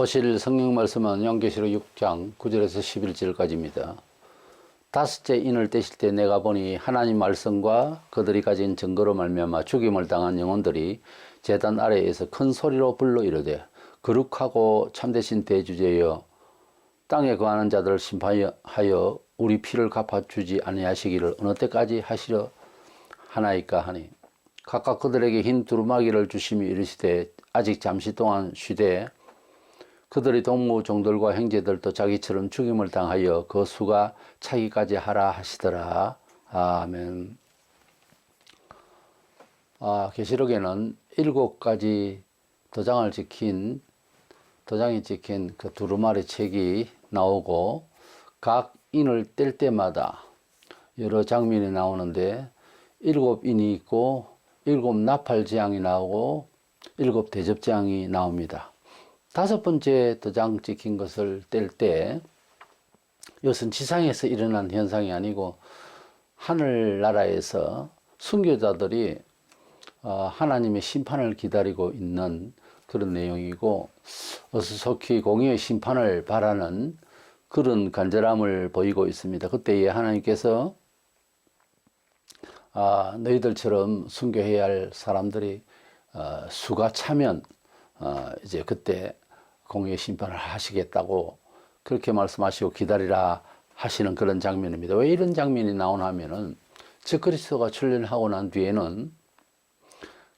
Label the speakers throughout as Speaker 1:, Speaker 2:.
Speaker 1: 보실 성경 말씀은 요한계시록 6장 9절에서 11절까지입니다. 다섯째 인을 떼실 때 내가 보니 하나님 말씀과 그들이 가진 증거로 말미암아 죽임을 당한 영혼들이 제단 아래에서 큰 소리로 불러 이르되 거룩하고 참되신 대주제여 땅에 거하는 자들을 심판하여 우리 피를 갚아주지 아니하시기를 어느 때까지 하시려 하나이까 하니 각각 그들에게 흰 두루마기를 주심이 이르시되 아직 잠시 동안 쉬되 그들이 동무 종들과 형제들도 자기처럼 죽임을 당하여 그 수가 차기까지 하라 하시더라. 아멘. 계시록에는 7가지 도장이 찍힌 그 두루마리 책이 나오고 각 인을 뗄 때마다 여러 장면이 나오는데 7인이 있고 7 나팔재앙이 나오고 7 대접재앙이 나옵니다. 5번째 도장 찍힌 것을 뗄 때 이것은 지상에서 일어난 현상이 아니고 하늘나라에서 순교자들이 하나님의 심판을 기다리고 있는 그런 내용이고 어서 속히 공의의 심판을 바라는 그런 간절함을 보이고 있습니다. 그때에 하나님께서 너희들처럼 순교해야 할 사람들이 수가 차면 이제 그때 공의의 심판을 하시겠다고 그렇게 말씀하시고 기다리라 하시는 그런 장면입니다. 왜 이런 장면이 나오나 하면은 적그리스도가 출현하고 난 뒤에는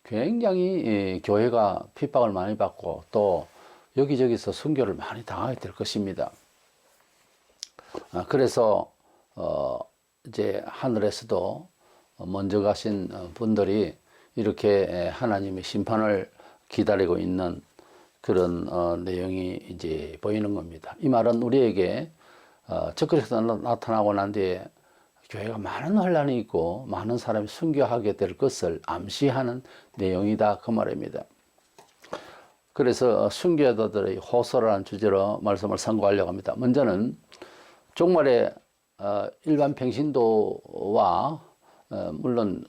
Speaker 1: 굉장히 교회가 핍박을 많이 받고 또 여기저기서 순교를 많이 당하게 될 것입니다. 그래서 이제 하늘에서도 먼저 가신 분들이 이렇게 하나님의 심판을 기다리고 있는 그런 내용이 이제 보이는 겁니다. 이 말은 우리에게 적그리스도가 나타나고 난 뒤에 교회가 많은 혼란이 있고 많은 사람이 순교하게 될 것을 암시하는 내용이다 그 말입니다. 그래서 순교자들의 호소라는 주제로 말씀을 선고하려고 합니다. 먼저는 종말의 일반 평신도와 물론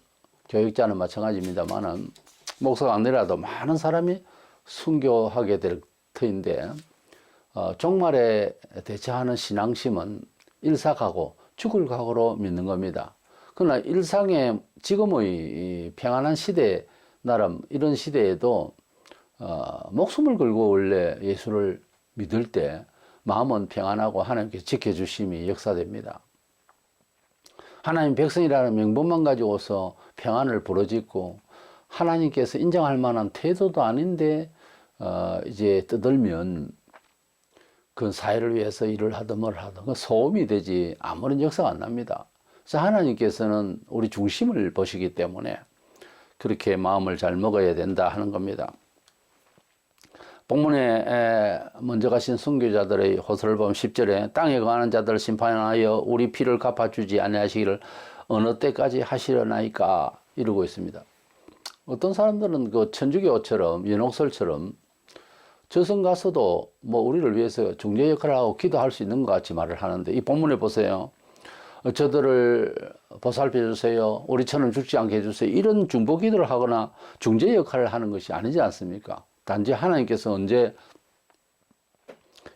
Speaker 1: 교육자는 마찬가지입니다만은 목사가 아니라도 많은 사람이 순교하게 될 터인데 종말에 대처하는 신앙심은 일사각오, 죽을 각오로 믿는 겁니다. 그러나 일상의 지금의 평안한 시대 나름 이런 시대에도 목숨을 걸고 원래 예수를 믿을 때 마음은 평안하고 하나님께서 지켜주심이 역사됩니다. 하나님 백성이라는 명분만 가지고서 평안을 부르짖고 하나님께서 인정할 만한 태도도 아닌데 이제 떠들면 그 사회를 위해서 일을 하든 뭘 하든 소음이 되지 아무런 역사가 안 납니다. 그래서 하나님께서는 우리 중심을 보시기 때문에 그렇게 마음을 잘 먹어야 된다 하는 겁니다. 본문에 먼저 가신 순교자들의 호소를 보면 10절에 땅에 거하는 자들을 심판하여 우리 피를 갚아주지 아니하시기를 어느 때까지 하시려나이까 이러고 있습니다. 어떤 사람들은 그 천주교처럼 연옥설처럼 저승 가서도 뭐 우리를 위해서 중재 역할을 하고 기도할 수 있는 것 같이 말을 하는데 이 본문에 보세요. 저들을 보살펴 주세요. 우리처럼 죽지 않게 해주세요. 이런 중보 기도를 하거나 중재 역할을 하는 것이 아니지 않습니까? 단지 하나님께서 언제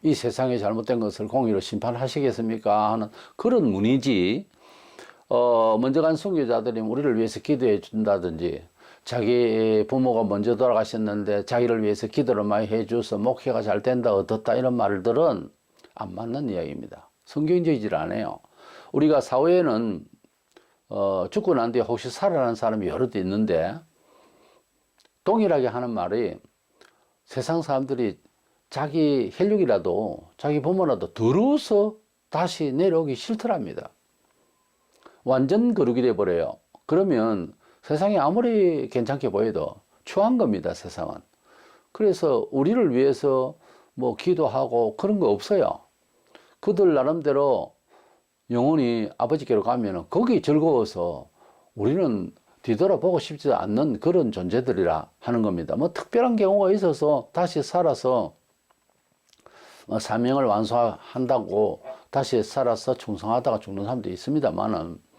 Speaker 1: 이 세상에 잘못된 것을 공의로 심판하시겠습니까? 하는 그런 문의지. 먼저 간 순교자들이 우리를 위해서 기도해 준다든지 자기 부모가 먼저 돌아가셨는데 자기를 위해서 기도를 많이 해줘서 목회가 잘 된다 어떻다 이런 말들은 안 맞는 이야기입니다. 성경적이질 않아요. 우리가 사회에는 죽고 난 뒤에 혹시 살아난 사람이 여럿 있는데 동일하게 하는 말이 세상 사람들이 자기 혈육이라도 자기 부모라도 더러워서 다시 내려오기 싫더랍니다. 완전 거룩이 돼버려요. 그러면 세상이 아무리 괜찮게 보여도 추한 겁니다, 세상은. 그래서 우리를 위해서 뭐 기도하고 그런 거 없어요. 그들 나름대로 영혼이 아버지께로 가면은 거기 즐거워서 우리는 뒤돌아보고 싶지 않는 그런 존재들이라 하는 겁니다. 뭐 특별한 경우가 있어서 다시 살아서 사명을 완수한다고 다시 살아서 충성하다가 죽는 사람도 있습니다만은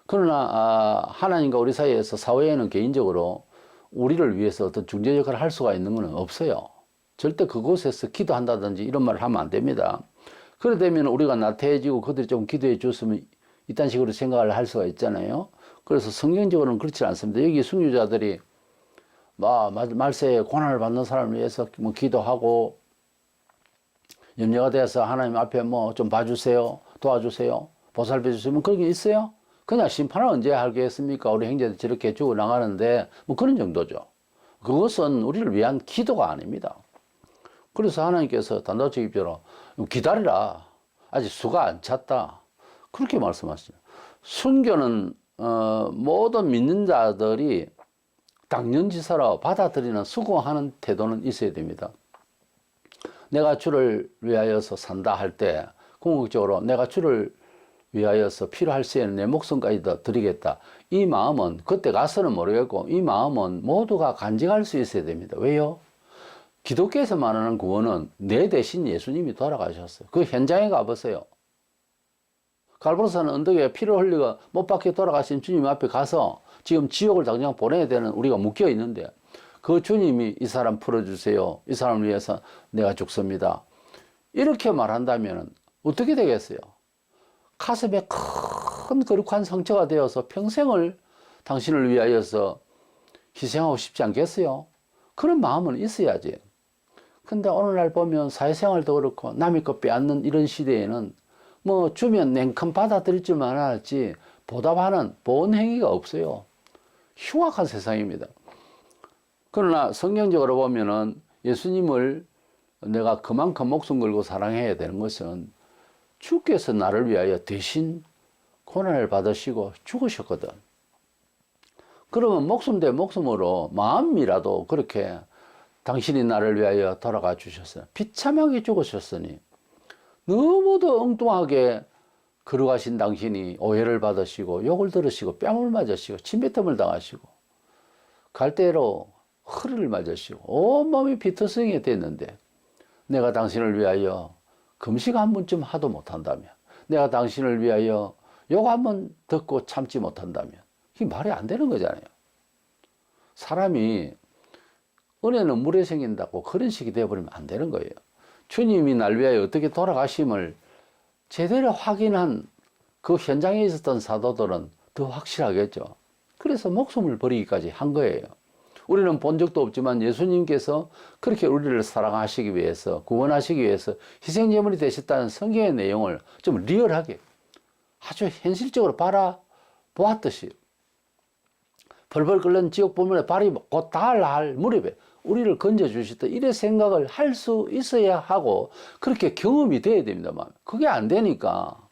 Speaker 1: 그러나 하나님과 우리 사이에서 사회에는 개인적으로 우리를 위해서 어떤 중재 역할을 할 수가 있는 것은 없어요. 절대 그곳에서 기도한다든지 이런 말을 하면 안 됩니다. 그래 되면 우리가 나태해지고 그들이 좀 기도해 줬으면 이딴 식으로 생각을 할 수가 있잖아요. 그래서 성경적으로는 그렇지 않습니다. 여기 순교자들이 말세에 고난을 받는 사람을 위해서 뭐 기도하고 염려가 돼서 하나님 앞에 뭐 좀 봐주세요, 도와주세요, 보살펴 주시면 그런 게 있어요? 그냥 심판을 언제 하겠습니까? 우리 형제들 저렇게 죽어나가는데 뭐 그런 정도죠. 그것은 우리를 위한 기도가 아닙니다. 그래서 하나님께서 단도직입적으로 기다리라. 아직 수가 안 찼다. 그렇게 말씀하시죠. 순교는 모든 믿는 자들이 당연지사로 받아들이는 수긍하는 태도는 있어야 됩니다. 내가 주를 위하여서 산다 할 때 궁극적으로 내가 주를 위하여서 필요할 시에는 내 목숨까지도 드리겠다. 이 마음은 그때 가서는 모르겠고 이 마음은 모두가 간직할 수 있어야 됩니다. 왜요? 기독교에서 말하는 구원은 내 대신 예수님이 돌아가셨어요. 그 현장에 가보세요. 갈보로사는 언덕에 피를 흘리고 못 박혀 돌아가신 주님 앞에 가서 지금 지옥을 당장 보내야 되는 우리가 묶여 있는데 그 주님이 이 사람 풀어주세요. 이 사람을 위해서 내가 죽습니다. 이렇게 말한다면 어떻게 되겠어요? 가슴에 큰 거룩한 상처가 되어서 평생을 당신을 위하여서 희생하고 싶지 않겠어요? 그런 마음은 있어야지. 근데 오늘날 보면 사회생활도 그렇고 남의 것 빼앗는 이런 시대에는 뭐 주면 냉큼 받아들일 줄만 알지 보답하는 보온 행위가 없어요. 흉악한 세상입니다. 그러나 성경적으로 보면은 예수님을 내가 그만큼 목숨 걸고 사랑해야 되는 것은 주께서 나를 위하여 대신 고난을 받으시고 죽으셨거든. 그러면 목숨 대 목숨으로 마음이라도 그렇게 당신이 나를 위하여 돌아가 주셨어요. 비참하게 죽으셨으니 너무도 엉뚱하게 걸어가신 당신이 오해를 받으시고 욕을 들으시고 뺨을 맞으시고 침뱉음을 당하시고 갈대로 허리를 맞으시고 온몸이 피투성이 됐는데 내가 당신을 위하여 금식 한 번쯤 하도 못한다면 내가 당신을 위하여 욕 한 번 듣고 참지 못한다면 이게 말이 안 되는 거잖아요. 사람이 은혜는 물에 생긴다고 그런 식이 되어버리면 안 되는 거예요. 주님이 날 위하여 어떻게 돌아가심을 제대로 확인한 그 현장에 있었던 사도들은 더 확실하겠죠. 그래서 목숨을 버리기까지 한 거예요. 우리는 본 적도 없지만 예수님께서 그렇게 우리를 사랑하시기 위해서 구원하시기 위해서 희생제물이 되셨다는 성경의 내용을 좀 리얼하게 아주 현실적으로 바라보았듯이 벌벌 끓는 지옥 불문에 발이 곧 닿을 할 무렵에 우리를 건져주시다 이래 생각을 할 수 있어야 하고 그렇게 경험이 돼야 됩니다만 그게 안 되니까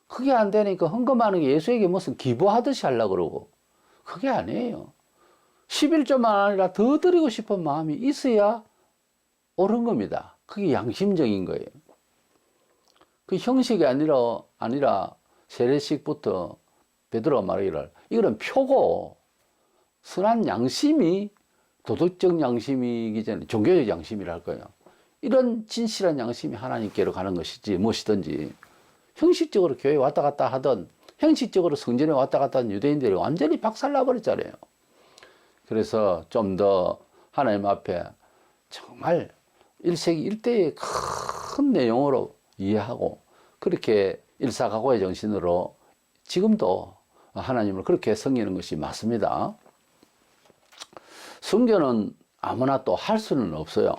Speaker 1: 헌금하는 게 예수에게 무슨 기부하듯이 하려고 그러고 그게 아니에요. 11조만 아니라 더 드리고 싶은 마음이 있어야 옳은 겁니다. 그게 양심적인 거예요. 그 형식이 아니라 세례식부터 베드로가 말하기를 이거는 표고 선한 양심이 도덕적 양심이기 전에 종교적 양심이라 할 거예요. 이런 진실한 양심이 하나님께로 가는 것이지 무엇이든지 형식적으로 교회에 왔다 갔다 하던 형식적으로 성전에 왔다 갔다 하는 유대인들이 완전히 박살나 버렸잖아요. 그래서 좀 더 하나님 앞에 정말 1세기 1대의 큰 내용으로 이해하고 그렇게 일사각오의 정신으로 지금도 하나님을 그렇게 섬기는 것이 맞습니다. 순교는 아무나 또 할 수는 없어요.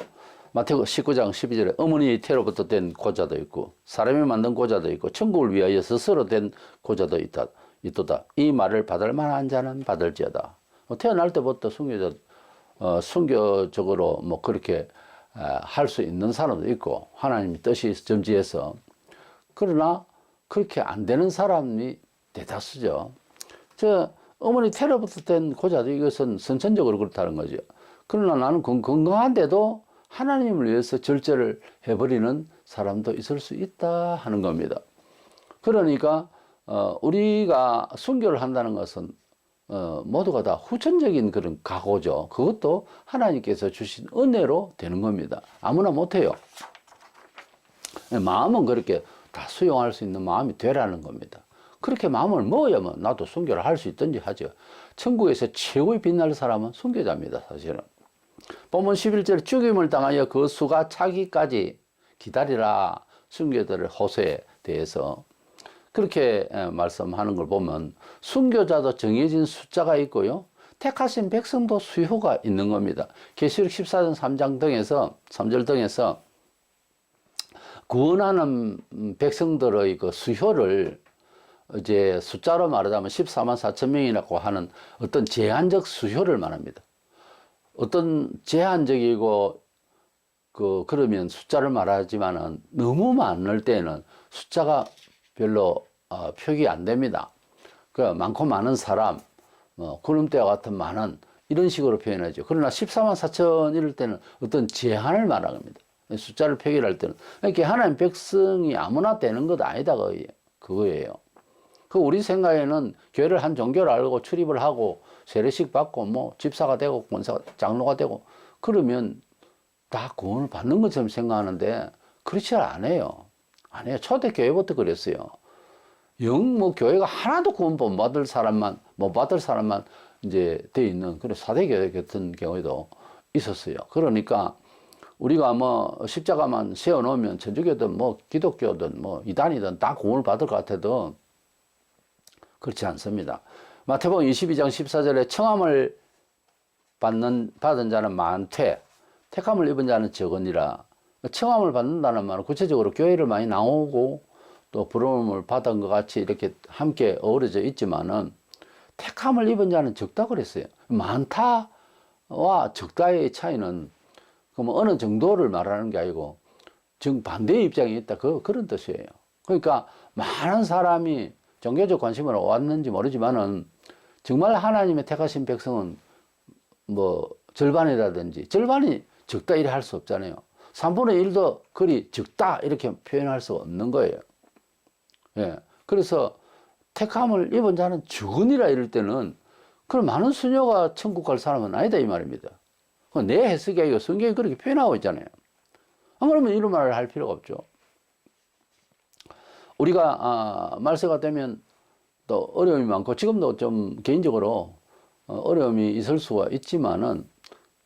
Speaker 1: 마태복음 19장 12절에 어머니 태로부터 된 고자도 있고 사람이 만든 고자도 있고 천국을 위하여 스스로 된 고자도 있도다. 이 말을 받을 만한 자는 받을지어다. 태어날 때부터 순교적으로 뭐 그렇게 할 수 있는 사람도 있고 하나님의 뜻이 점지해서 그러나 그렇게 안 되는 사람이 대다수죠. 어머니 태로부터 된 고자도 이것은 선천적으로 그렇다는 거죠. 그러나 나는 건강한데도 하나님을 위해서 절제를 해버리는 사람도 있을 수 있다 하는 겁니다. 그러니까 우리가 순교를 한다는 것은 모두가 다 후천적인 그런 각오죠. 그것도 하나님께서 주신 은혜로 되는 겁니다. 아무나 못해요. 마음은 그렇게 다 수용할 수 있는 마음이 되라는 겁니다. 그렇게 마음을 먹어야만 나도 순교를 할 수 있든지 하죠. 천국에서 최고의 빛날 사람은 순교자입니다. 사실은. 본문 11절 죽임을 당하여 그 수가 차기까지 기다리라. 순교자들의 호소에 대해서 그렇게 말씀하는 걸 보면 순교자도 정해진 숫자가 있고요. 택하신 백성도 수요가 있는 겁니다. 계시록 14장 3장 등에서 3절 등에서 구원하는 백성들의 그 수요를 이제 숫자로 말하자면 14만 4천 명이라고 하는 어떤 제한적 수요를 말합니다. 어떤 제한적이고 그러면 숫자를 말하지만은 너무 많을 때는 숫자가 별로 표기 안 됩니다. 그 많고 많은 사람, 구름대와 같은 많은 이런 식으로 표현하죠. 그러나 14만 4천 이럴 때는 어떤 제한을 말하는 겁니다. 숫자를 표기를 할 때는 이렇게 하나님 백성이 아무나 되는 것 아니다 그거예요. 그 우리 생각에는 교회를 한 종교를 알고 출입을 하고 세례식 받고 뭐 집사가 되고 권사가 장로가 되고 그러면 다 구원을 받는 것처럼 생각하는데 그렇지 않아요. 초대교회부터 그랬어요. 뭐 교회가 하나도 구원 못 받을 사람만 이제 돼 있는 그런 사대교회 같은 경우에도 있었어요. 그러니까 우리가 뭐 십자가만 세워놓으면 천주교든 뭐 기독교든 뭐 이단이든 다 구원을 받을 것 같아도 그렇지 않습니다. 마태복음 22장 14절에 청함을 받은 자는 많되 택함을 입은 자는 적으니라. 청함을 받는다는 말은 구체적으로 교회를 많이 나오고 또 부름을 받은 것 같이 이렇게 함께 어우러져 있지만은 택함을 입은 자는 적다 그랬어요. 많다와 적다의 차이는 뭐 어느 정도를 말하는 게 아니고 정반대의 입장이 있다 그런 뜻이에요. 그러니까 많은 사람이 종교적 관심으로 왔는지 모르지만은 정말 하나님의 택하신 백성은 뭐 절반이라든지 절반이 적다 이래 할 수 없잖아요. 3분의 1도 그리 적다 이렇게 표현할 수 없는 거예요. 예. 그래서 택함을 입은 자는 죽으니라 이럴 때는 그럼 많은 수녀가 천국 갈 사람은 아니다 이 말입니다. 내 해석이 아니고 성경이 그렇게 표현하고 있잖아요. 그러면 이런 말을 할 필요가 없죠. 우리가 말세가 되면 또 어려움이 많고 지금도 좀 개인적으로 어려움이 있을 수가 있지만은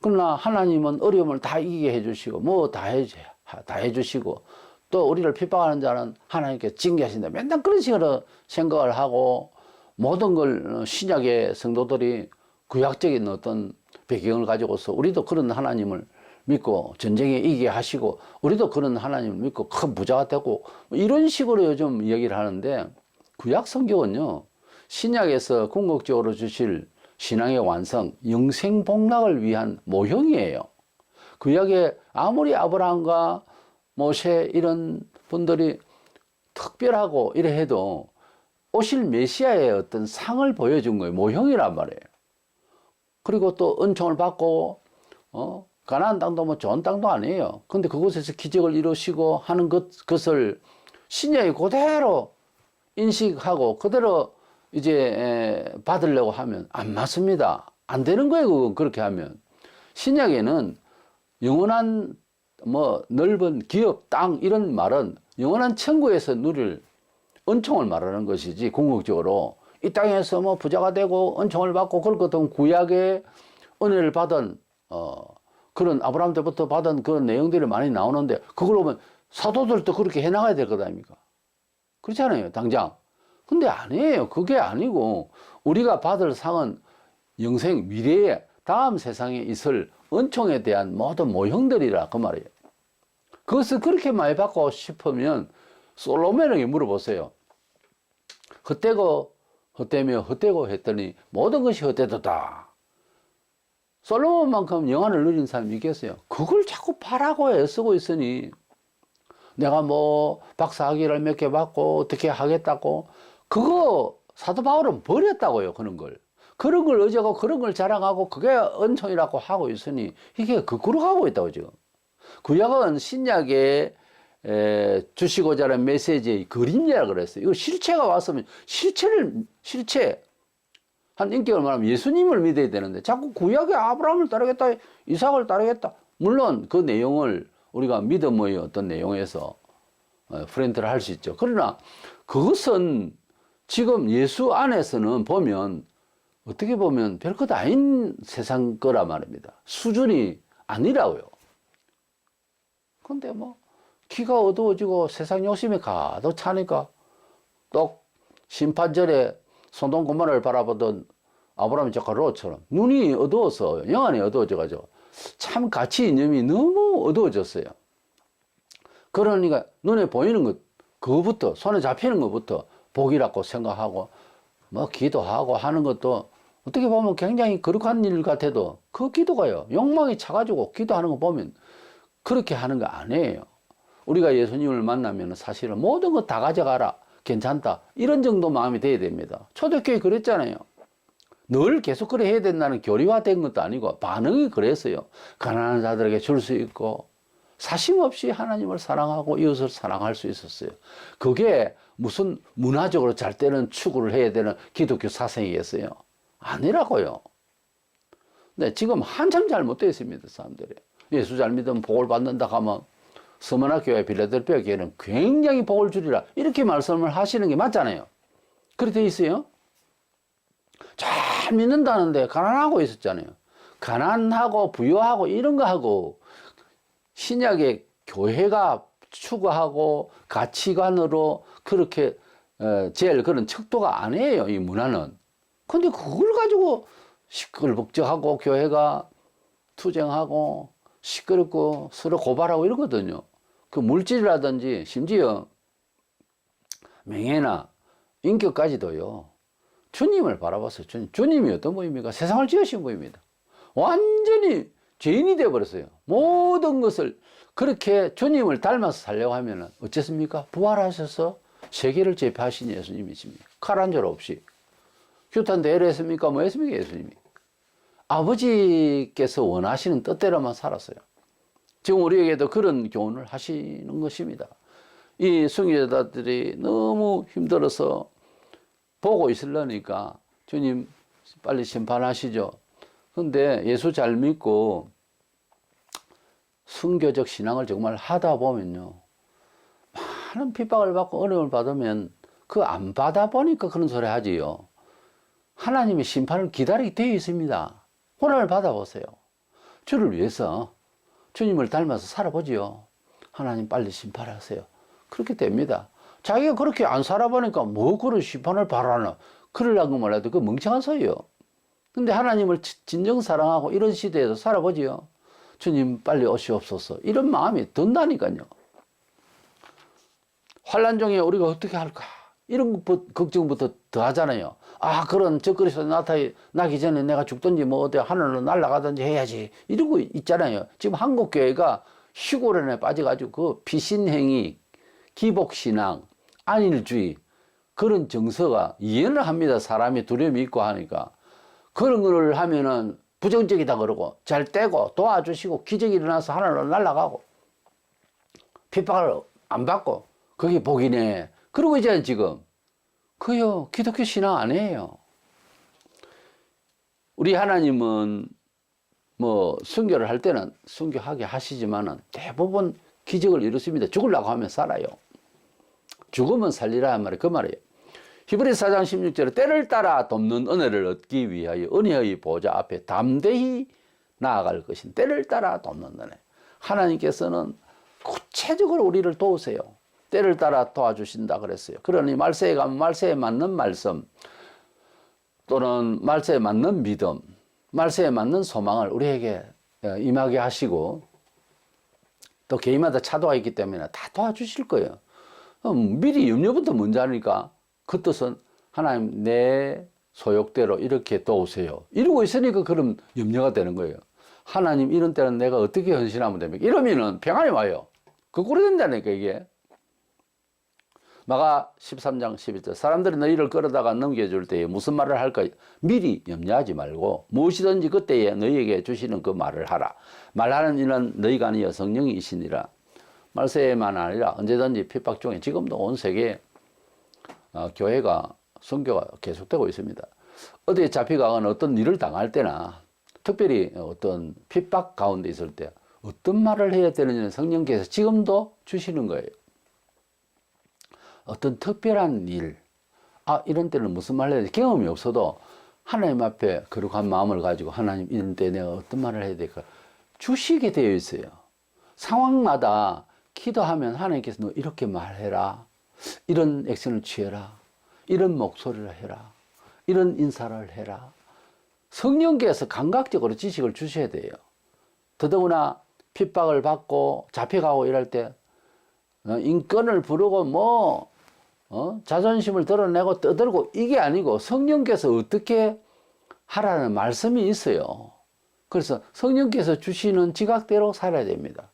Speaker 1: 그러나 하나님은 어려움을 다 이기게 해주시고 뭐 다 해주시고 또 우리를 핍박하는 자는 하나님께 징계하신다. 맨날 그런 식으로 생각을 하고 모든 걸 신약의 성도들이 구약적인 어떤 배경을 가지고서 우리도 그런 하나님을 믿고 전쟁에 이기게 하시고 우리도 그런 하나님을 믿고 큰 부자가 되고 이런 식으로 요즘 이야기를 하는데 구약 성경은요 신약에서 궁극적으로 주실 신앙의 완성, 영생 복락을 위한 모형이에요. 구약에 아무리 아브라함과 모세 이런 분들이 특별하고 이래 해도 오실 메시아의 어떤 상을 보여준 거예요. 모형이란 말이에요. 그리고 또 은총을 받고 가나안 땅도 뭐 좋은 땅도 아니에요. 근데 그곳에서 기적을 이루시고 하는 것을 신약이 그대로 인식하고 그대로 이제 받으려고 하면 안 맞습니다. 안 되는 거예요. 그건 그렇게 하면. 신약에는 영원한 뭐 넓은 기업, 땅 이런 말은 영원한 천국에서 누릴 은총을 말하는 것이지 궁극적으로 이 땅에서 뭐 부자가 되고 은총을 받고 그럴 것 같으면 구약의 은혜를 받은 그런 아브라함 때부터 받은 그런 내용들이 많이 나오는데 그걸 보면 사도들도 그렇게 해나가야 될 것 아닙니까? 그렇지 않아요 당장. 근데 아니에요. 그게 아니고 우리가 받을 상은 영생 미래에 다음 세상에 있을 은총에 대한 모든 모형들이라 그 말이에요. 그것을 그렇게 많이 받고 싶으면 솔로몬에게 물어보세요. 헛되고 헛되며 헛되고 했더니 모든 것이 헛되도다. 솔로몬만큼 영안을 누린 사람이 있겠어요? 그걸 자꾸 바라고 애쓰고 있으니 내가 뭐 박사학위를 몇 개 받고 어떻게 하겠다고 그거 사도 바울은 버렸다고요. 그런 걸 의지하고 그런 걸 자랑하고 그게 은총이라고 하고 있으니 이게 거꾸로 가고 있다고 지금. 구약은 신약에 주시고자 하는 메시지의 그림자라 그랬어요. 이거 실체가 왔으면 실체 한 인격을 말하면 예수님을 믿어야 되는데 자꾸 구약의 아브라함을 따르겠다 이삭을 따르겠다. 물론 그 내용을 우리가 믿음의 어떤 내용에서 프렌트를 할 수 있죠. 그러나 그것은 지금 예수 안에서는 보면 어떻게 보면 별것 아닌 세상 거라 말입니다. 수준이 아니라고요. 근데 뭐 귀가 어두워지고 세상 욕심이 가득 차니까 또 심판절에 소돔 고모라를 바라보던 아브라함 조카 롯처럼 눈이 어두워서 영안이 어두워져가지고 참 가치 이념이 너무 어두워졌어요. 그러니까 눈에 보이는 것 그거부터 손에 잡히는 것부터 복이라고 생각하고 뭐 기도하고 하는 것도 어떻게 보면 굉장히 거룩한 일 같아도 그 기도가요 욕망이 차가지고 기도하는 거 보면 그렇게 하는 거 아니에요. 우리가 예수님을 만나면 사실은 모든 거 다 가져가라 괜찮다 이런 정도 마음이 돼야 됩니다. 초대교회 그랬잖아요. 늘 계속 그래 해야 된다는 교리화된 것도 아니고 반응이 그랬어요. 가난한 자들에게 줄 수 있고 사심 없이 하나님을 사랑하고 이웃을 사랑할 수 있었어요. 그게 무슨 문화적으로 잘 되는 추구를 해야 되는 기독교 사상이겠어요? 아니라고요. 네, 지금 한참 잘못되어 있습니다, 사람들이. 예수 잘 믿으면 복을 받는다 하면 스무나 교회 빌라델피아 교회는 굉장히 복을 주리라 이렇게 말씀을 하시는 게 맞잖아요. 그렇게 돼 있어요. 잘 믿는다는데 가난하고 있었잖아요. 가난하고 부유하고 이런 거 하고 신약의 교회가 추구하고 가치관으로 그렇게 제일 그런 척도가 아니에요, 이 문화는. 근데 그걸 가지고 시끌벅적하고 교회가 투쟁하고 시끄럽고 서로 고발하고 이러거든요. 그 물질이라든지 심지어 명예나 인격까지도요. 주님을 바라봤어요. 주님이 어떤 분입니까? 세상을 지으신 분입니다. 완전히 죄인이 되어버렸어요. 모든 것을 그렇게 주님을 닮아서 살려고 하면 어쨌습니까? 부활하셔서 세계를 제패하신 예수님이십니다. 칼 한 줄 없이. 규탄 대회를 했습니까? 뭐 했습니까? 예수님이. 아버지께서 원하시는 뜻대로만 살았어요. 지금 우리에게도 그런 교훈을 하시는 것입니다. 이 순교자들이 너무 힘들어서 보고 있으려니까 주님 빨리 심판하시죠. 근데 예수 잘 믿고 순교적 신앙을 정말 하다 보면요. 많은 핍박을 받고 어려움을 받으면 그 안 받아 보니까 그런 소리 하지요. 하나님의 심판을 기다리게 되어 있습니다. 고난을 받아보세요. 주를 위해서 주님을 닮아서 살아보지요. 하나님 빨리 심판하세요. 그렇게 됩니다. 자기가 그렇게 안 살아보니까 뭐 그런 심판을 바라나. 그러려고 말해도 그 멍청한 소리요. 근데 하나님을 진정 사랑하고 이런 시대에서 살아보지요. 주님 빨리 오시옵소서. 이런 마음이 든다니까요. 환난 중에 우리가 어떻게 할까? 이런 걱정부터 더 하잖아요. 아, 그런 적그리스도 나기 전에 내가 죽든지 뭐 어디 하늘로 날아가든지 해야지. 이러고 있잖아요. 지금 한국교회가 시골에 빠져가지고 그 피신행위, 기복신앙, 안일주의 그런 정서가 이해를 합니다. 사람이 두려움이 있고 하니까. 그런 걸 하면은 부정적이다 그러고 잘 떼고 도와주시고 기적이 일어나서 하늘로 날아가고 핍박을 안 받고 그게 복이네. 그러고 있잖아요, 지금. 그요, 기독교 신앙 아니에요. 우리 하나님은 뭐 순교를 할 때는 순교하게 하시지만은 대부분 기적을 이루십니다. 죽으려고 하면 살아요. 죽으면 살리라 한 말이 그 말이에요. 히브리서 4장 16절에 때를 따라 돕는 은혜를 얻기 위하여 은혜의 보좌 앞에 담대히 나아갈 것인 때를 따라 돕는 은혜. 하나님께서는 구체적으로 우리를 도우세요. 때를 따라 도와주신다 그랬어요. 그러니 말세에 가면 말세에 맞는 말씀 또는 말세에 맞는 믿음, 말세에 맞는 소망을 우리에게 임하게 하시고 또 개인마다 차도가 있기 때문에 다 도와주실 거예요. 미리 염려부터 먼저 하니까 그 뜻은 하나님 내 소욕대로 이렇게 도우세요. 이러고 있으니까 그럼 염려가 되는 거예요. 하나님 이런 때는 내가 어떻게 헌신하면 됩니까? 이러면은 평안이 와요. 거꾸로 된다니까 이게. 마가 13장 11절 사람들이 너희를 끌어다가 넘겨줄 때에 무슨 말을 할까 미리 염려하지 말고 무엇이든지 그때에 너희에게 주시는 그 말을 하라. 말하는 이는 너희가 아니여 성령이시니라. 말세에만 아니라 언제든지 핍박 중에 지금도 온 세계에 교회가 선교가 계속되고 있습니다. 어디에 잡혀가거나 어떤 일을 당할 때나 특별히 어떤 핍박 가운데 있을 때 어떤 말을 해야 되는지는 성령께서 지금도 주시는 거예요. 어떤 특별한 일, 이런 때는 무슨 말을 해야 돼? 경험이 없어도 하나님 앞에 거룩한 마음을 가지고 하나님 이런 때 내가 어떤 말을 해야 될까? 주시게 되어 있어요. 상황마다 기도하면 하나님께서 너 이렇게 말해라. 이런 액션을 취해라. 이런 목소리를 해라. 이런 인사를 해라. 성령께서 감각적으로 지식을 주셔야 돼요. 더더구나 핍박을 받고 잡혀가고 이럴 때 인권을 부르고 자존심을 드러내고 떠들고 이게 아니고 성령께서 어떻게 하라는 말씀이 있어요. 그래서 성령께서 주시는 지각대로 살아야 됩니다.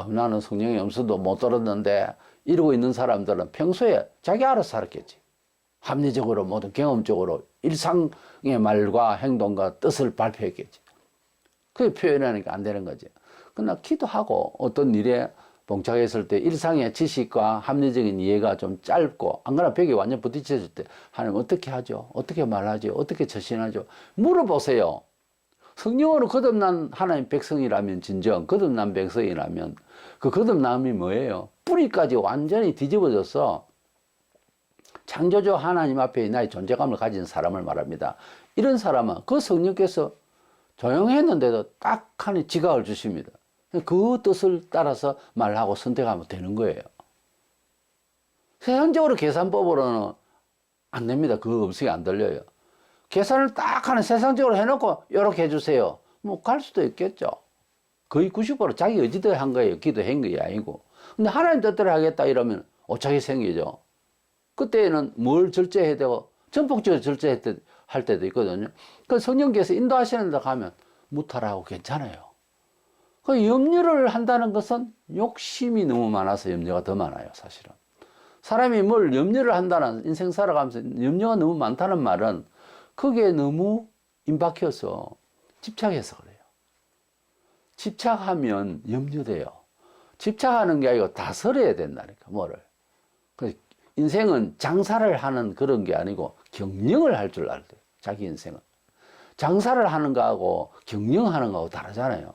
Speaker 1: 나는 성령의 음성도 못 들었는데 이러고 있는 사람들은 평소에 자기 알아서 살았겠지. 합리적으로 모든 경험적으로 일상의 말과 행동과 뜻을 발표했겠지. 그게 표현하니까 안 되는 거지. 그러나 기도하고 어떤 일에 봉착했을 때 일상의 지식과 합리적인 이해가 좀 짧고 안 그러나 벽에 완전 부딪혔을 때 하나님 어떻게 하죠? 어떻게 말하죠? 어떻게 처신하죠? 물어보세요. 성령으로 거듭난 하나님 백성이라면 진정 거듭난 백성이라면 그 거듭남이 뭐예요? 뿌리까지 완전히 뒤집어져서 창조주 하나님 앞에 나의 존재감을 가진 사람을 말합니다. 이런 사람은 그 성령께서 조용했는데도 딱 하니 지각을 주십니다. 그 뜻을 따라서 말하고 선택하면 되는 거예요. 세상적으로 계산법으로는 안 됩니다. 그 음성이 안 들려요. 계산을 딱 하는 세상적으로 해놓고 이렇게 해주세요. 뭐 갈 수도 있겠죠. 거의 90% 자기 의지대로 한 거예요. 기도한 게 아니고. 근데 하나님 뜻대로 하겠다 이러면 오차게 생기죠. 그때는 뭘 절제해야 되고 전폭적으로 절제할 때도 있거든요. 그 성령께서 인도하시는 데 가면 무탈하고 괜찮아요. 그 염려를 한다는 것은 욕심이 너무 많아서 염려가 더 많아요, 사실은. 사람이 뭘 염려를 한다는 인생 살아가면서 염려가 너무 많다는 말은 거기에 너무 임박혀서 집착해서 그래요. 집착하면 염려돼요. 집착하는 게 아니고 다스려야 된다니까, 뭐를. 인생은 장사를 하는 그런 게 아니고 경영을 할 줄 알아야 돼요, 자기 인생은. 장사를 하는 거하고 경영하는 거하고 다르잖아요.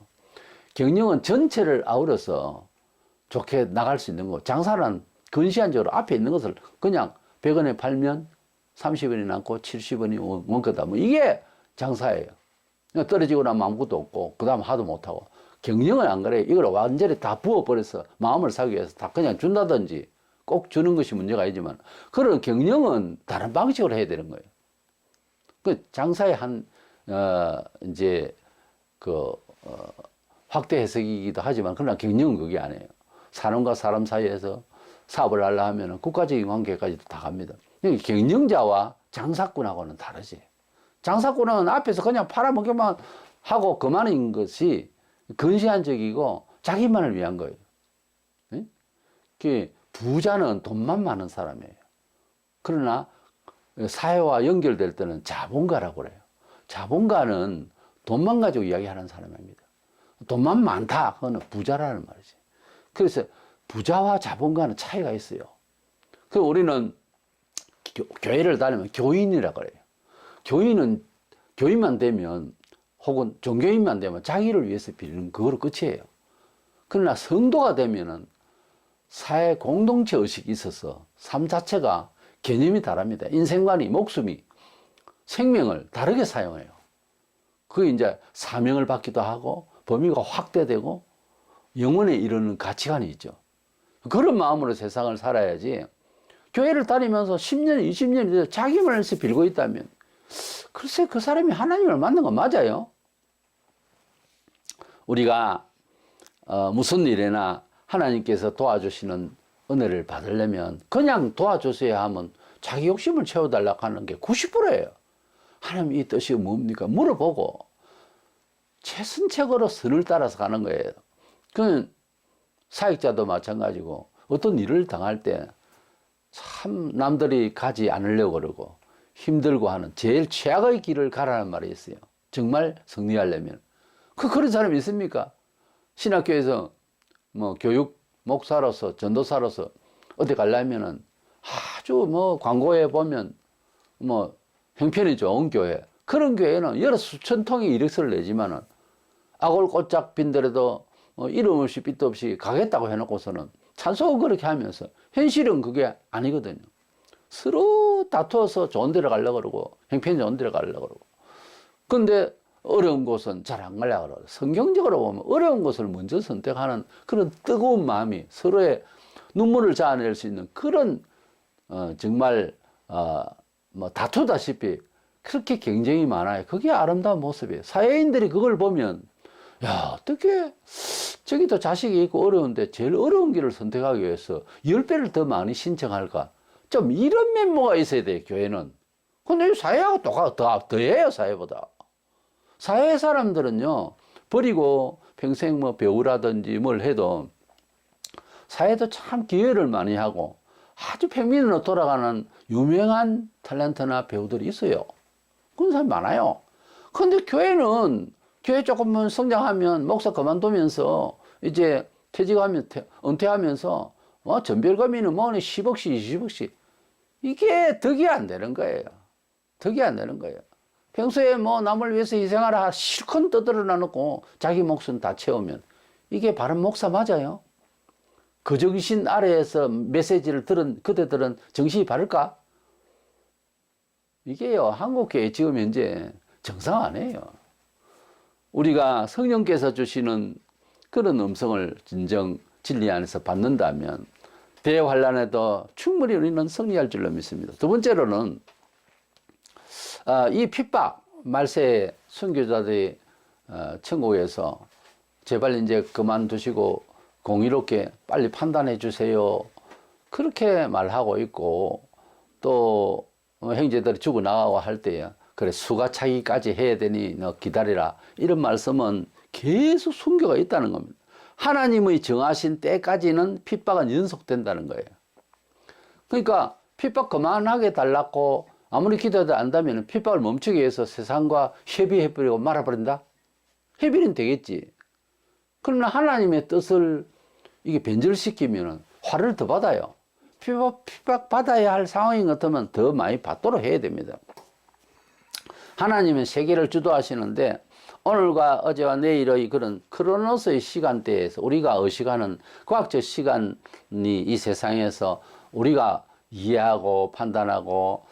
Speaker 1: 경영은 전체를 아우러서 좋게 나갈 수 있는 거고, 장사는 근시안적으로 앞에 있는 것을 그냥 100원에 팔면 30원이 남고 70원이 원가다. 뭐 이게 장사예요. 떨어지고 나면 아무것도 없고, 그 다음 하도 못하고. 경영은 안 그래요. 이걸 완전히 다 부어버려서 마음을 사기 위해서 다 그냥 준다든지 꼭 주는 것이 문제가 아니지만, 그런 경영은 다른 방식으로 해야 되는 거예요. 그 장사의 확대 해석이기도 하지만, 그러나 경영은 그게 아니에요. 사람과 사람 사이에서 사업을 하려 하면 국가적인 관계까지도 다 갑니다. 경영자와 장사꾼하고는 다르지. 장사꾼은 앞에서 그냥 팔아먹기만 하고 그만인 것이 근시안적이고 자기만을 위한 거예요. 부자는 돈만 많은 사람이에요. 그러나 사회와 연결될 때는 자본가라고 그래요. 자본가는 돈만 가지고 이야기하는 사람입니다. 돈만 많다, 그거는 부자라는 말이지. 그래서 부자와 자본가는 차이가 있어요. 그래서 우리는 교회를 다니면 교인이라고 그래요. 교인은 교인만 되면, 혹은 종교인만 되면 자기를 위해서 빌는 그거로 끝이에요. 그러나 성도가 되면은 사회 공동체 의식이 있어서 삶 자체가 개념이 다릅니다. 인생관이, 목숨이, 생명을 다르게 사용해요. 그게 이제 사명을 받기도 하고 범위가 확대되고 영원에 이르는 가치관이 있죠. 그런 마음으로 세상을 살아야지, 교회를 다니면서 10년, 20년이 자기만 해서 빌고 있다면 글쎄 그 사람이 하나님을 만난 건 맞아요. 우리가 무슨 일이나 하나님께서 도와주시는 은혜를 받으려면 그냥 도와주셔야 하면 자기 욕심을 채워달라고 하는 게 90%예요. 하나님 이 뜻이 뭡니까? 물어보고 최선책으로 선을 따라서 가는 거예요. 그 사역자도 마찬가지고, 어떤 일을 당할 때 참 남들이 가지 않으려고 그러고 힘들고 하는 제일 최악의 길을 가라는 말이 있어요. 정말 승리하려면. 그런 사람이 있습니까? 신학교에서 뭐 교육 목사로서 전도사로서 어디 가려면은 아주 광고에 보면 형편이 좋은 교회, 그런 교회는 여러 수천 통의 이력서를 내지만은 아골꼬짝 빈들에도 이름 없이 빚도 없이 가겠다고 해놓고서는 찬송을 그렇게 하면서, 현실은 그게 아니거든요. 서로 다투어서 좋은 데를 가려고 그러고 형편이 좋은 데를 가려고 그러고. 근데 어려운 곳은 잘 안 가려고 그래요. 성경적으로 보면 어려운 곳을 먼저 선택하는 그런 뜨거운 마음이 서로의 눈물을 자아낼 수 있는 그런 정말 뭐 다투다시피 그렇게 경쟁이 많아요. 그게 아름다운 모습이에요. 사회인들이 그걸 보면 야, 어떻게 저기도 자식이 있고 어려운데 제일 어려운 길을 선택하기 위해서 10배를 더 많이 신청할까? 좀 이런 면모가 있어야 돼요, 교회는. 근데 사회하고 더해요, 사회보다. 사회 사람들은요, 버리고 평생 뭐 배우라든지 뭘 해도 사회도 참 기회를 많이 하고 아주 평민으로 돌아가는 유명한 탤런트나 배우들이 있어요. 그런 사람이 많아요. 근데 교회는 교회 조금만 성장하면 목사 그만두면서 이제 퇴직하면 은퇴하면서 뭐 전별금이는 뭐 10억씩 20억씩 이게 덕이 안 되는 거예요. 덕이 안 되는 거예요. 평소에 뭐 남을 위해서 희생하라 실컷 떠들어 놓고 자기 목숨 다 채우면 이게 바른 목사 맞아요? 그 정신 아래에서 메시지를 들은 그대들은 정신이 바를까? 이게요, 한국교회 지금 현재 정상 아니에요. 우리가 성령께서 주시는 그런 음성을 진정 진리 안에서 받는다면 대환란에도 충분히 우리는 승리할 줄로 믿습니다. 두 번째로는 이 핍박 말세 선교자들이 천국에서 제발 이제 그만두시고 공의롭게 빨리 판단해 주세요. 그렇게 말하고 있고 또 형제들이 죽어나가고 할 때에 그래 수가차기까지 해야 되니 너 기다리라 이런 말씀은 계속 순교가 있다는 겁니다. 하나님의 정하신 때까지는 핍박은 연속된다는 거예요. 그러니까 핍박 그만하게 달라고 아무리 기도해도 안다면 핍박을 멈추기 위해서 세상과 협의해버리고 말아버린다? 협의는 되겠지. 그러나 하나님의 뜻을 이게 변절시키면 화를 더 받아요. 핍박 받아야 할 상황인 것 같으면 더 많이 받도록 해야 됩니다. 하나님은 세계를 주도하시는데 오늘과 어제와 내일의 그런 크로노스의 시간대에서 우리가 의식하는 과학적 시간이 이 세상에서 우리가 이해하고 판단하고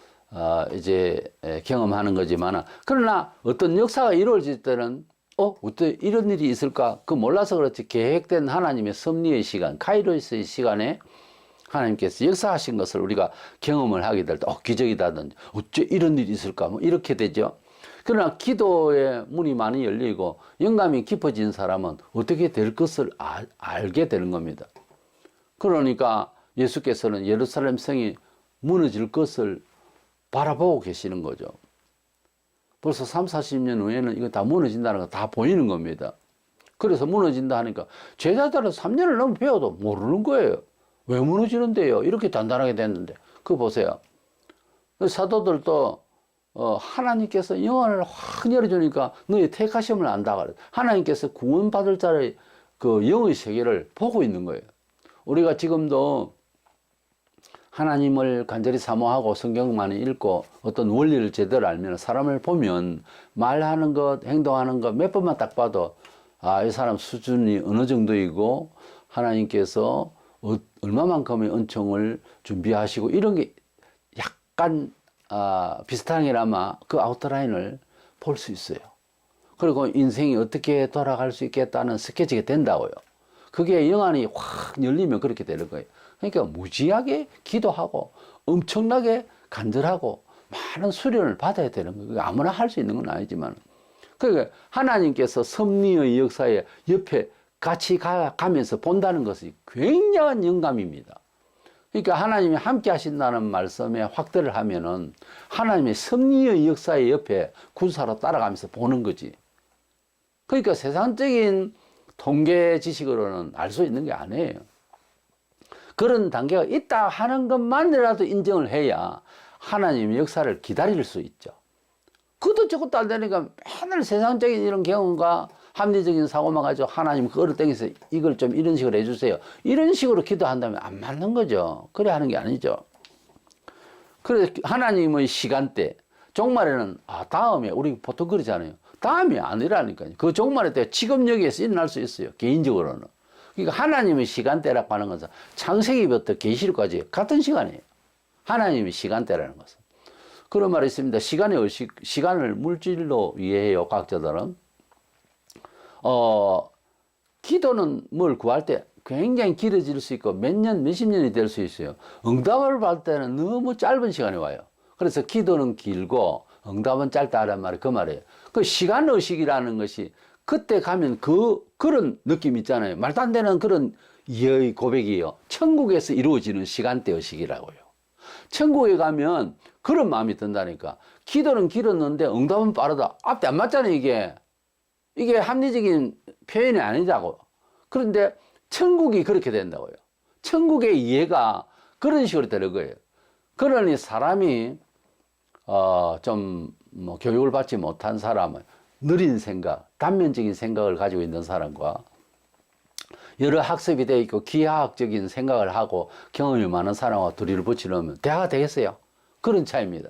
Speaker 1: 이제 경험하는 거지만 그러나 어떤 역사가 이루어질 때는 어떻게 이런 일이 있을까? 그 몰라서 그렇지 계획된 하나님의 섭리의 시간, 카이로스의 시간에 하나님께서 역사하신 것을 우리가 경험을 하게 될 때 기적이다든지 어째 이런 일이 있을까? 뭐 이렇게 되죠. 그러나 기도의 문이 많이 열리고 영감이 깊어진 사람은 어떻게 될 것을 알게 되는 겁니다. 그러니까 예수께서는 예루살렘 성이 무너질 것을 바라보고 계시는 거죠. 벌써 30-40년 후에는 이거 다 무너진다는 거 다 보이는 겁니다. 그래서 무너진다 하니까 제자들은 3년을 넘게 배워도 모르는 거예요. 왜 무너지는데요? 이렇게 단단하게 됐는데. 그거 보세요. 사도들도 하나님께서 영혼을 확 열어주니까 너의 택하심을 안다 그래. 하나님께서 구원받을 자의 그 영의 세계를 보고 있는 거예요. 우리가 지금도 하나님을 간절히 사모하고 성경 많이 읽고 어떤 원리를 제대로 알면 사람을 보면 말하는 것, 행동하는 것 몇 번만 딱 봐도 이 사람 수준이 어느 정도이고 하나님께서 얼마만큼의 은총을 준비하시고 이런 게 약간 비슷하게나마 그 아웃라인을 볼 수 있어요. 그리고 인생이 어떻게 돌아갈 수 있겠다는 스케치가 된다고요. 그게 영안이 확 열리면 그렇게 되는 거예요. 그러니까 무지하게 기도하고 엄청나게 간절하고 많은 수련을 받아야 되는 거예요. 아무나 할 수 있는 건 아니지만. 그러니까 하나님께서 섭리의 역사에 옆에 같이 가면서 본다는 것이 굉장한 영감입니다. 그러니까 하나님이 함께 하신다는 말씀에 확대를 하면은 하나님의 섭리의 역사의 옆에 군사로 따라가면서 보는 거지. 그러니까 세상적인 통계 지식으로는 알 수 있는 게 아니에요. 그런 단계가 있다 하는 것만이라도 인정을 해야 하나님의 역사를 기다릴 수 있죠. 그것도 저것도 안 되니까 맨날 세상적인 이런 경험과 합리적인 사고만 가지고 하나님 그거를 땡겨서 이걸 좀 이런 식으로 해주세요. 이런 식으로 기도한다면 안 맞는 거죠. 그래 하는 게 아니죠. 그래서 하나님의 시간대, 종말에는 다음에 우리 보통 그러잖아요. 다음이 아니라니까요. 그 종말의 때 지금 여기에서 일어날 수 있어요. 개인적으로는. 그러니까 하나님의 시간대라고 하는 것은 창세기부터 계시록까지 같은 시간이에요. 하나님의 시간대라는 것은. 그런 말이 있습니다. 시간의 의식, 시간을 물질로 이해해요, 과학자들은. 기도는 뭘 구할 때 굉장히 길어질 수 있고 몇 년, 몇십 년이 될 수 있어요. 응답을 받을 때는 너무 짧은 시간에 와요. 그래서 기도는 길고 응답은 짧다라는 말이 그 말이에요. 그 시간의식이라는 것이 그때 가면 그런 느낌 있잖아요. 말도 안 되는 그런 이해의 고백이에요. 천국에서 이루어지는 시간대 의식이라고요. 천국에 가면 그런 마음이 든다니까. 기도는 길었는데 응답은 빠르다. 앞에 안 맞잖아요, 이게. 이게 합리적인 표현이 아니자고. 그런데 천국이 그렇게 된다고요. 천국의 이해가 그런 식으로 되는 거예요. 그러니 사람이 좀 뭐 교육을 받지 못한 사람은 느린 생각, 단면적인 생각을 가지고 있는 사람과 여러 학습이 되어 있고 기하학적인 생각을 하고 경험이 많은 사람과 둘이를 붙이려면 대화가 되겠어요. 그런 차이입니다.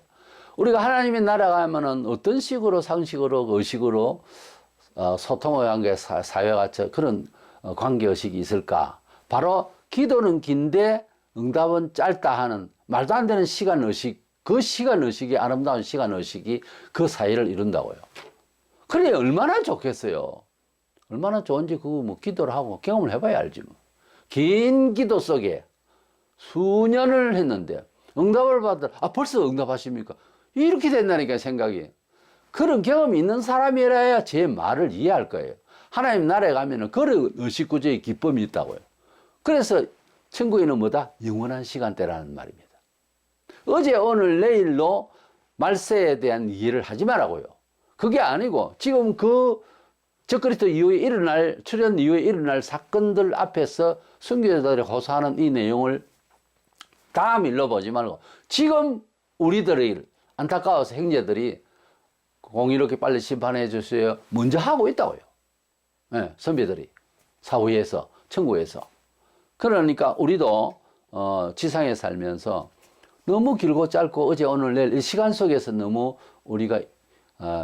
Speaker 1: 우리가 하나님의 나라 가면은 어떤 식으로 상식으로 의식으로 소통의 관계, 사회가 그런 관계의식이 있을까? 바로 기도는 긴데 응답은 짧다 하는 말도 안 되는 시간의식, 그 시간의식이 아름다운 시간의식이 그 사이를 이룬다고요. 그래 얼마나 좋겠어요. 얼마나 좋은지 그거 뭐 기도를 하고 경험을 해봐야 알지 뭐. 긴 기도 속에 수년을 했는데 응답을 받아 벌써 응답하십니까? 이렇게 된다니까 생각이. 그런 경험이 있는 사람이라야 제 말을 이해할 거예요. 하나님 나라에 가면은 그런 의식구조의 기쁨이 있다고요. 그래서 천국에는 뭐다? 영원한 시간대라는 말입니다. 어제 오늘 내일로 말세에 대한 이해를 하지 말라고요. 그게 아니고 지금 그 적그리스도 이후에 일어날 출현 이후에 일어날 사건들 앞에서 순교자들이 호소하는 이 내용을 다 밀어보지 말고 지금 우리들의 안타까워서 형제들이 공의롭게 빨리 심판해 주세요. 먼저 하고 있다고요. 네, 선배들이 사후에서 천국에서. 그러니까 우리도 지상에 살면서 너무 길고 짧고 어제 오늘 내일 이 시간 속에서 너무 우리가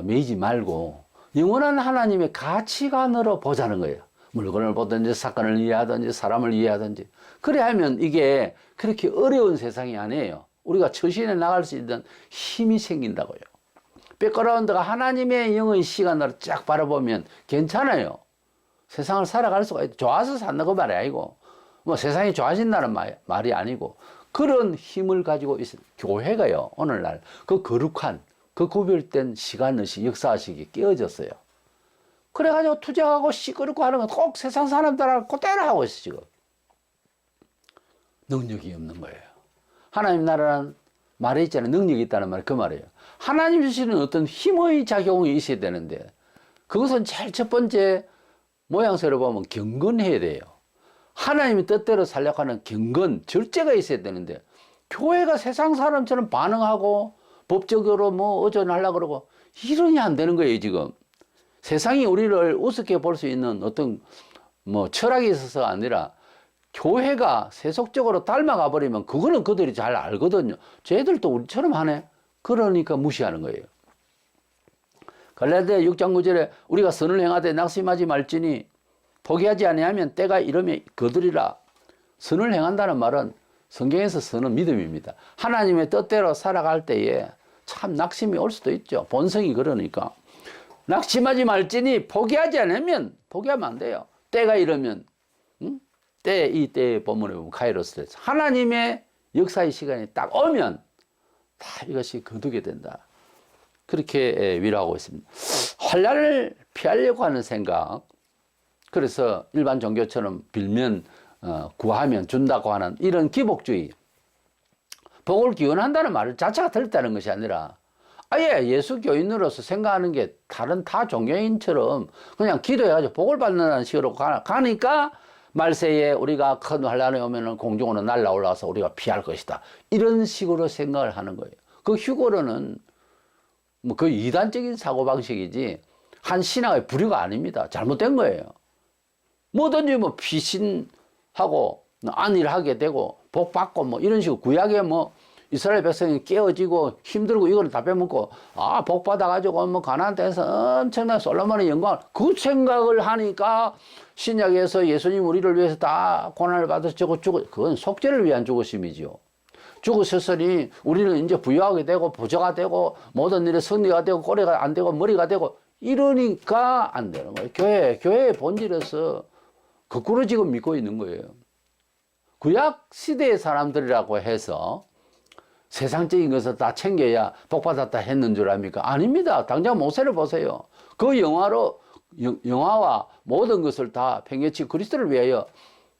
Speaker 1: 매이지 말고 영원한 하나님의 가치관으로 보자는 거예요. 물건을 보든지 사건을 이해하든지 사람을 이해하든지. 그래 하면 이게 그렇게 어려운 세상이 아니에요. 우리가 처신해 나갈 수 있는 힘이 생긴다고요. 백그라운드가 하나님의 영의 시간으로 쫙 바라보면 괜찮아요. 세상을 살아갈 수가 있다. 좋아서 산다 그 말이 아니고 뭐 세상이 좋아진다는 말이 아니고 그런 힘을 가지고 있어요. 교회가요 오늘날 그 거룩한 그 구별된 시간의식 역사의식이 깨어졌어요. 그래가지고 투쟁하고 시끄럽고 하는 건 꼭 세상 사람들하고 그대로 하고 있어 지금. 능력이 없는 거예요. 하나님 나라는 말에 있잖아요. 능력이 있다는 말 그 말이에요. 하나님 주시는 어떤 힘의 작용이 있어야 되는데 그것은 제일 첫 번째 모양새로 보면 경건해야 돼요. 하나님의 뜻대로 살려고 하는 경건, 절제가 있어야 되는데 교회가 세상 사람처럼 반응하고 법적으로 뭐 어전하려고 그러고 이러니 안 되는 거예요 지금. 세상이 우리를 우습게 볼 수 있는 어떤 뭐 철학이 있어서가 아니라 교회가 세속적으로 닮아가 버리면 그거는 그들이 잘 알거든요. 쟤들도 우리처럼 하네. 그러니까 무시하는 거예요. 갈라디아 6장 9절에 우리가 선을 행하되 낙심하지 말지니 포기하지 아니하면 때가 이르면 거두리라. 선을 행한다는 말은 성경에서 선은 믿음입니다. 하나님의 뜻대로 살아갈 때에 참 낙심이 올 수도 있죠. 본성이 그러니까. 낙심하지 말지니 포기하지 않으면 포기하면 안 돼요. 때가 이르면 이 때의 본문에 보면 카이로스 하나님의 역사의 시간이 딱 오면 다 이것이 거두게 된다. 그렇게 위로하고 있습니다. 환난을 피하려고 하는 생각. 그래서 일반 종교처럼 빌면 구하면 준다고 하는 이런 기복주의. 복을 기원한다는 말 자체가 들렸다는 것이 아니라 아예 예수 교인으로서 생각하는 게 다른 타 종교인처럼 그냥 기도해가지고 복을 받는다는 식으로 가니까 말세에 우리가 큰 환란이 오면은 공중으로 날라 올라와서 우리가 피할 것이다. 이런 식으로 생각을 하는 거예요. 그 휴거로는 뭐 그 이단적인 사고방식이지 한 신앙의 부류가 아닙니다. 잘못된 거예요. 뭐든지 뭐 피신하고 안일을 하게 되고 복 받고 뭐 이런 식으로 구약에 뭐 이스라엘 백성이 깨어지고 힘들고 이거를 다 빼먹고 복 받아가지고 뭐 가나안 땅에서 엄청난 솔로몬의 영광을 그 생각을 하니까 신약에서 예수님 우리를 위해서 다 고난을 받아서 죽고 그건 속죄를 위한 죽으심이죠. 죽으셨으니 우리는 이제 부유하게 되고 부자가 되고 모든 일에 승리가 되고 꼬리가 안 되고 머리가 되고 이러니까 안 되는 거예요. 교회의 본질에서 거꾸로 지금 믿고 있는 거예요. 구약 시대의 사람들이라고 해서 세상적인 것을 다 챙겨야 복받았다 했는 줄 압니까? 아닙니다. 당장 모세를 보세요. 그 영화와 모든 것을 다 팽개치고 그리스도를 위하여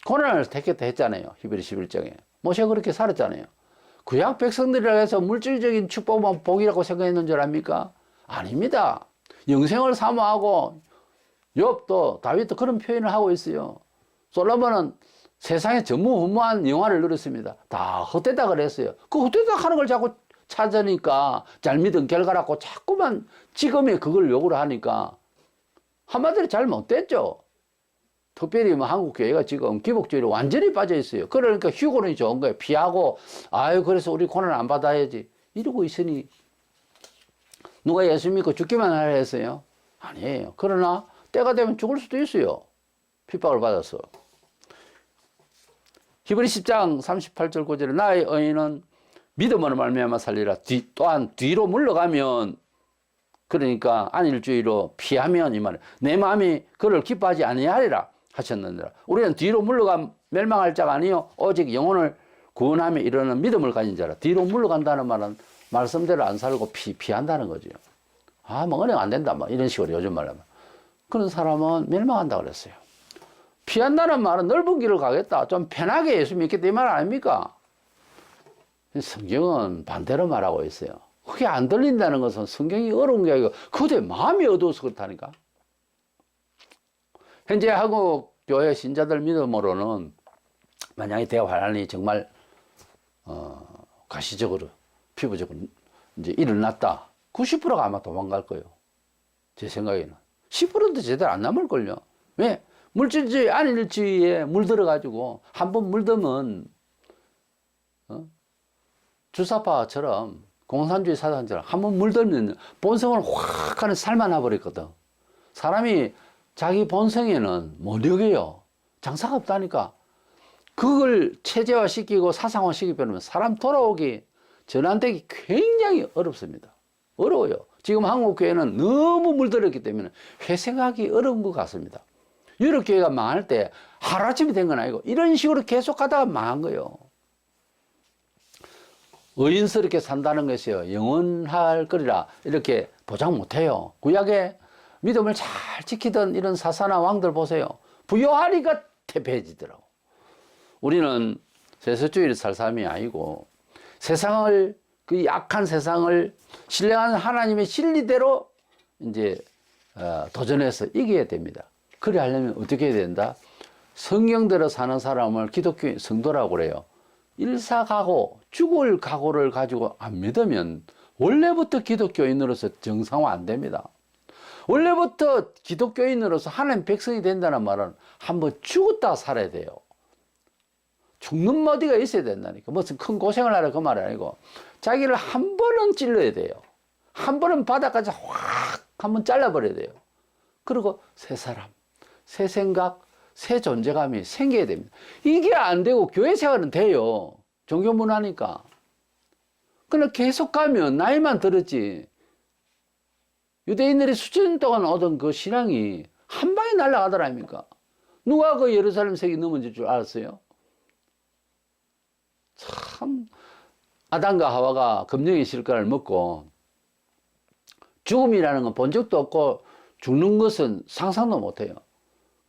Speaker 1: 고난을 택했다 했잖아요. 히브리 11장에. 모세가 그렇게 살았잖아요. 구약 백성들이라 해서 물질적인 축복만 복이라고 생각했는 줄 압니까? 아닙니다. 영생을 사모하고 욥도 다윗도 그런 표현을 하고 있어요. 솔로몬은 세상에 전무후무한 영화를 누렸습니다. 다 헛되다 그랬어요. 그 헛되다 하는 걸 자꾸 찾으니까 잘 믿은 결과라고 자꾸만 지금의 그걸 요구를 하니까 한마디로 잘 못됐죠. 특별히 뭐 한국 교회가 지금 기복주의로 완전히 빠져 있어요. 그러니까 휴고는 좋은 거예요. 피하고 아유 그래서 우리 고난 안 받아야지 이러고 있으니 누가 예수 믿고 죽기만 하려 했어요? 아니에요. 그러나 때가 되면 죽을 수도 있어요. 핍박을 받아서. 히브리 10장 38절 9절에 나의 의인은 믿음으로 말미암아 살리라. 또한 뒤로 물러가면 그러니까 안일주의로 피하면 이 말이에요. 내 마음이 그를 기뻐하지 아니하리라 하셨느니라. 우리는 뒤로 물러가 멸망할 자가 아니요 오직 영혼을 구원하며 이르는 믿음을 가진 자라. 뒤로 물러간다는 말은 말씀대로 안 살고 피한다는 거죠. 아, 뭐 은행 안 된다, 뭐 이런 식으로 요즘 말하면 그런 사람은 멸망한다 그랬어요. 피한다는 말은 넓은 길을 가겠다. 좀 편하게 예수 믿겠다 이 말 아닙니까? 성경은 반대로 말하고 있어요. 그게 안 들린다는 것은 성경이 어려운 게 아니고 그때 마음이 어두워서 그렇다니까. 현재 한국 교회 신자들 믿음으로는 만약에 대환란이 정말 가시적으로 피부적으로 이제 일어났다. 90%가 아마 도망갈 거예요. 제 생각에는 10%도 제대로 안 남을걸요. 왜? 물질주의, 안일주의에 물들어가지고 한번 물들면 주사파처럼 공산주의 사상처럼 한번 물들면 본성을 확 하는 살만나 버렸거든. 사람이 자기 본성에는 못 이겨요. 장사가 없다니까. 그걸 체제화시키고 사상화시키면 사람 돌아오기, 전환되기 굉장히 어렵습니다. 어려워요. 지금 한국교회는 너무 물들었기 때문에 회생하기 어려운 것 같습니다. 유럽교회가 망할 때 하루아침이 된 건 아니고 이런 식으로 계속 가다가 망한 거예요. 의인스럽게 산다는 것이요. 영원할 거리라 이렇게 보장 못해요. 구약에 믿음을 잘 지키던 이런 사사나 왕들 보세요. 부요하니까 퇴폐해지더라고. 우리는 세속주의를 살 사람이 아니고 세상을, 그 약한 세상을 신령한 하나님의 진리대로 이제 도전해서 이겨야 됩니다. 그래 하려면 어떻게 해야 된다? 성경대로 사는 사람을 기독교인 성도라고 그래요. 일사각오, 죽을 각오를 가지고 안 믿으면 원래부터 기독교인으로서 정상화 안 됩니다. 원래부터 기독교인으로서 하나님 백성이 된다는 말은 한번 죽었다 살아야 돼요. 죽는 머리가 있어야 된다니까. 무슨 큰 고생을 하라 그 말 아니고 자기를 한 번은 찔러야 돼요. 한 번은 바닥까지 확 한번 잘라버려야 돼요. 그리고 새 사람, 새 생각, 새 존재감이 생겨야 됩니다. 이게 안 되고 교회 생활은 돼요. 종교 문화니까. 그러나 계속 가면 나이만 들었지. 유대인들이 수천 동안 얻은 그 신앙이 한 방에 날아가더랍니까? 누가 그 예루살렘 세기 넘어질 줄 알았어요? 참 아담과 하와가 금령의 실과를 먹고 죽음이라는 건 본 적도 없고 죽는 것은 상상도 못해요.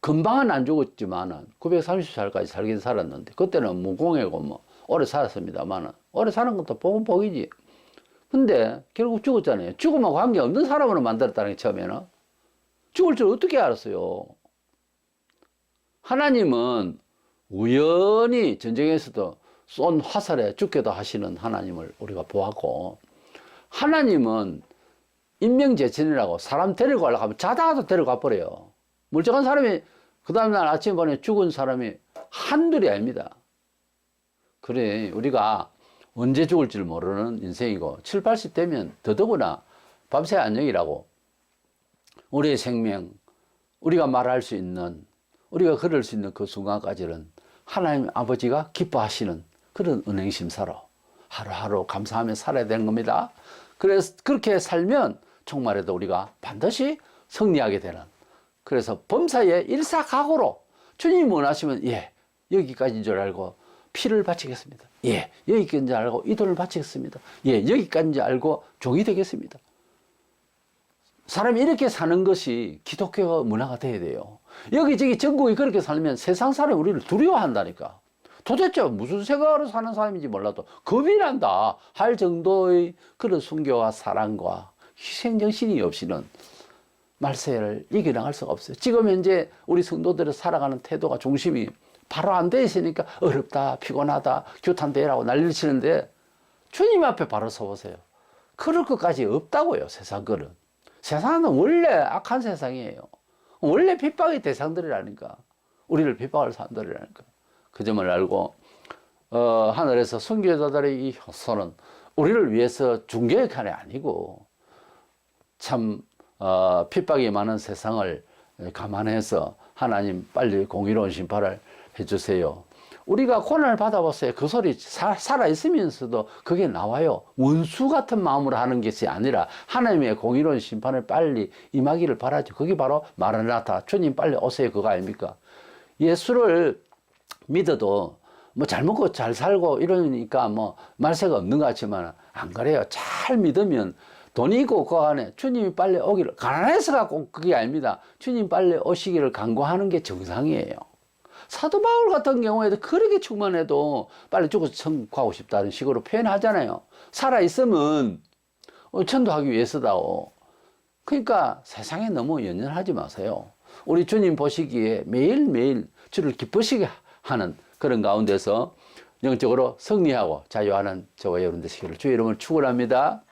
Speaker 1: 금방은 안 죽었지만은 930살까지 살긴 살았는데 그때는 무공해고 뭐 오래 살았습니다만은 오래 사는 것도 복은 복이지. 근데 결국 죽었잖아요. 죽음하고 관계없는 사람으로 만들었다는 게 처음에는. 죽을 줄 어떻게 알았어요? 하나님은 우연히 전쟁에서도 쏜 화살에 죽게도 하시는 하나님을 우리가 보았고, 하나님은 인명재천이라고 사람 데리고 가려고 하면 자다가도 데려가 버려요. 멀쩡한 사람이 그 다음날 아침에 보니 죽은 사람이 한둘이 아닙니다. 그래 우리가 언제 죽을지 모르는 인생이고 7, 80 되면 더더구나 밤새 안녕이라고 우리의 생명, 우리가 말할 수 있는, 우리가 걸을 수 있는 그 순간까지는 하나님 아버지가 기뻐하시는 그런 은행심사로 하루하루 감사하며 살아야 되는 겁니다. 그래서 그렇게 살면 종말에도 우리가 반드시 승리하게 되는, 그래서 범사에 일사각오로 주님이 원하시면 예 여기까지인 줄 알고 피를 바치겠습니다. 예 여기까지인 줄 알고 이 돈을 바치겠습니다. 예 여기까지인 줄 알고 종이 되겠습니다. 사람이 이렇게 사는 것이 기독교 문화가 돼야 돼요. 여기저기 전국이 그렇게 살면 세상 사람이 우리를 두려워한다니까. 도대체 무슨 생각으로 사는 사람인지 몰라도 겁이 난다 할 정도의 그런 순교와 사랑과 희생정신이 없이는 말세를 이겨나갈 수가 없어요. 지금 현재 우리 성도들의 살아가는 태도가 중심이 바로 안 돼 있으니까 어렵다, 피곤하다, 규탄대라고 난리를 치는데 주님 앞에 바로 서보세요. 그럴 것까지 없다고요, 세상 거는. 세상은 원래 악한 세상이에요. 원래 핍박의 대상들이라니까. 우리를 핍박할 사람들이라니까. 그 점을 알고 하늘에서 선교자들의 이 손은 우리를 위해서 중계역할이 아니고 참 핍박이 많은 세상을 감안해서 하나님 빨리 공의로운 심판을 해주세요. 우리가 고난을 받아봤어요. 그 소리 살아있으면서도 그게 나와요. 원수 같은 마음으로 하는 것이 아니라 하나님의 공의로운 심판을 빨리 임하기를 바라죠. 그게 바로 마라나타, 주님 빨리 오세요, 그거 아닙니까? 예수를 믿어도 뭐 잘 먹고 잘 살고 이러니까 뭐 말세가 없는 것 같지만 안 그래요. 잘 믿으면 돈이 있고 그 안에 주님이 빨리 오기를, 가난해서 갖고 그게 아닙니다. 주님 빨리 오시기를 간구하는 게 정상이에요. 사도 바울 같은 경우에도 그렇게 충만해도 빨리 죽어서 천국 가고 싶다는 식으로 표현하잖아요. 살아있으면 전도하기 위해서다오. 그러니까 세상에 너무 연연하지 마세요. 우리 주님 보시기에 매일매일 주를 기쁘시게 하는 그런 가운데서 영적으로 승리하고 자유하는 저와 여러분 되시기를 주의 이름을 축원합니다.